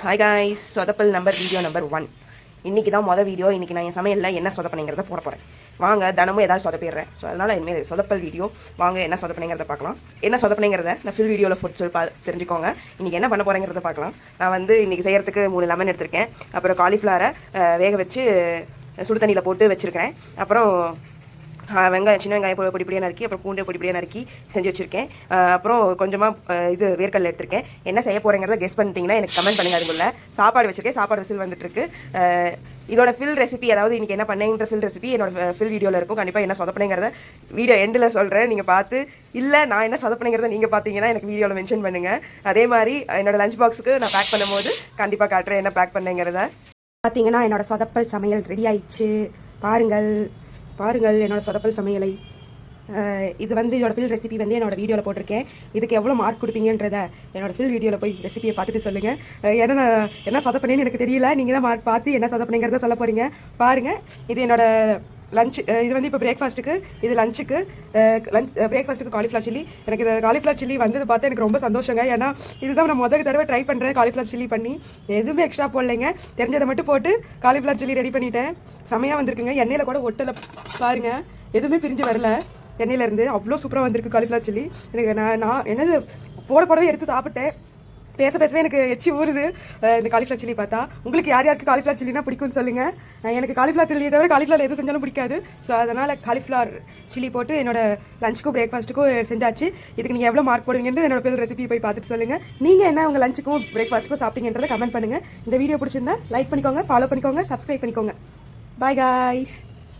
Hi guys, சொதப்பல் video number 1. இன்றைக்கி தான் மொதல் வீடியோ. இன்றைக்கி நான் என் சமையலில் என்ன சொதப்பனைங்கிறத போட போகிறேன். வாங்க, தினமும் ஏதாவது சொதப்பிடுறேன். ஸோ அதனால் இனிமேல் சொதப்பல் வீடியோ. வாங்க என்ன சொதப்பனைங்கிறத பார்க்கலாம். என்ன சொதப்பனைங்கிறத நான் ஃபுல் வீடியோவில் போட்டு சொல்லி தெரிஞ்சுக்கோங்க. இன்றைக்கி என்ன பண்ண போகிறேங்கிறத பார்க்கலாம். நான் இன்றைக்கி செய்கிறதுக்கு 3 லெமன் எடுத்திருக்கேன். அப்புறம் காலிஃப்ளவரை வேக வச்சு சுடு தண்ணியில் போட்டு வச்சுருக்கேன். அப்புறம் வெங்காயம், சின்ன வெங்காயம் பொடிப்படியாக நறுக்கி, அப்புறம் பூண்டு பொடிப்படியாக நறுக்கி செஞ்சு வச்சுருக்கேன். அப்புறம் கொஞ்சமாக இது வேர்க்கடலை எடுத்திருக்கேன். என்ன செய்ய போகிறேங்கிறத கெஸ் பண்ணிட்டீங்கன்னா எனக்கு கமெண்ட் பண்ணுங்கள். அதுக்குள்ள சாப்பாடு வச்சுருக்கேன். சாப்பாடு விசில் வந்துட்டுருக்கு. இதோட ஃபில் ரெசிபி, அதாவது இன்றைக்கி என்ன பண்ணேங்கிற ஃபில் ரெசிபி என்னோட ஃபில் வீடியோவில் இருக்கும். கண்டிப்பாக என்ன சொதப்பனைங்கிறத வீடியோ எண்டில் சொல்கிறேன். நீங்கள் பார்த்து, இல்லை நான் என்ன சொதப்பனைங்கிறத நீங்கள் பார்த்தீங்கன்னா எனக்கு வீடியோவில் மென்ஷன் பண்ணுங்கள். அதே மாதிரி என்னோட லஞ்ச் பாக்ஸுக்கு நான் பேக் பண்ணும்போது கண்டிப்பாக காட்டுறேன் என்ன பேக் பண்ணேங்கிறத. பார்த்தீங்கன்னா என்னோட சொதப்பல் சமையல் ரெடி ஆயிடுச்சு. பாருங்கள் என்னோட சொதப்பல் சமையலை. இது இதோட ஃபில் ரெசிபி என்னோட வீடியோவில் போட்டிருக்கேன். இதுக்கு எவ்வளோ மார்க் கொடுப்பீங்கன்றத என்னோட ஃபில் வீடியோவில் போய் ரெசிபியை பார்த்துட்டு சொல்லுங்கள். ஏன்னா நான் என்ன சொதப்பனேன்னு எனக்கு தெரியல. நீங்கள் தான் மார்க் பார்த்து என்ன சொதப்பனேங்கிறத சொல்ல போகிறீங்க. பாருங்கள், இது என்னோட லஞ்ச். இது இப்போ பிரேக்ஃபாஸ்ட்டுக்கு, இது லஞ்சுக்கு. பிரேக்ஃபாஸ்ட்டுக்கு காலிஃப்ளவர் சில்லி. எனக்கு இந்த காலிஃப்ளவர் சில்லி வந்தது பார்த்தா எனக்கு ரொம்ப சந்தோஷங்க. ஏன்னா இதுதான் நான் முதல் தடவை ட்ரை பண்ணுறேன் காலிஃப்ளவர் சில்லி பண்ணி. எதுவுமே எக்ஸ்ட்ரா போடலைங்க, தெரிஞ்சதை மட்டும் போட்டு காலிஃப்ளவர் சில்லி ரெடி பண்ணிட்டேன். செமையாக வந்திருக்குங்க. எண்ணெயில் கூட ஒட்டலை பாருங்கள், எதுவுமே பிரிஞ்சு வரல. எண்ணெயிலேருந்து அவ்வளோ சூப்பராக வந்திருக்கு காலிஃப்ளவர் சில்லி. எனக்கு நான் என்னது போடவே எடுத்து சாப்பிட்டேன். பேசவே எனக்கு எச்சி ஊறுது இந்த காலிஃப்ளவர் சில்லி பார்த்தா. உங்களுக்கு யாருக்கு காலிஃப்ளவர் சில்லினா பிடிக்கும்னு சொல்லுங்கள். எனக்கு காலிஃப்ளவர் சில்லியை தவிர காலிஃப்ளவர் எது செஞ்சாலும் பிடிக்காது. ஸோ அதனால் காலிஃப்ளவர் சில்லி போட்டு என்னோட லஞ்சுக்கும் பிரேக்ஃபாஸ்ட்டுக்கும் செஞ்சாச்சு. இதுக்கு நீங்கள் எவ்வளோ மார்க் போடுவீங்கன்னு என்னோட பேர் ரெசிபி போய் பார்த்துட்டு சொல்லுங்கள். நீங்கள் என்ன உங்கள் லஞ்சுக்கும் பிரேக்ஃபாஸ்ட்டுக்கும் சாப்பிட்டீங்கன்றதை கமெண்ட் பண்ணுங்கள். இந்த வீடியோ பிடிச்சிருந்தா லைக் பண்ணிக்கோங்க, ஃபாலோ பண்ணிக்கோங்க, சப்ஸ்கிரைப் பண்ணிக்கோங்க. Bye guys.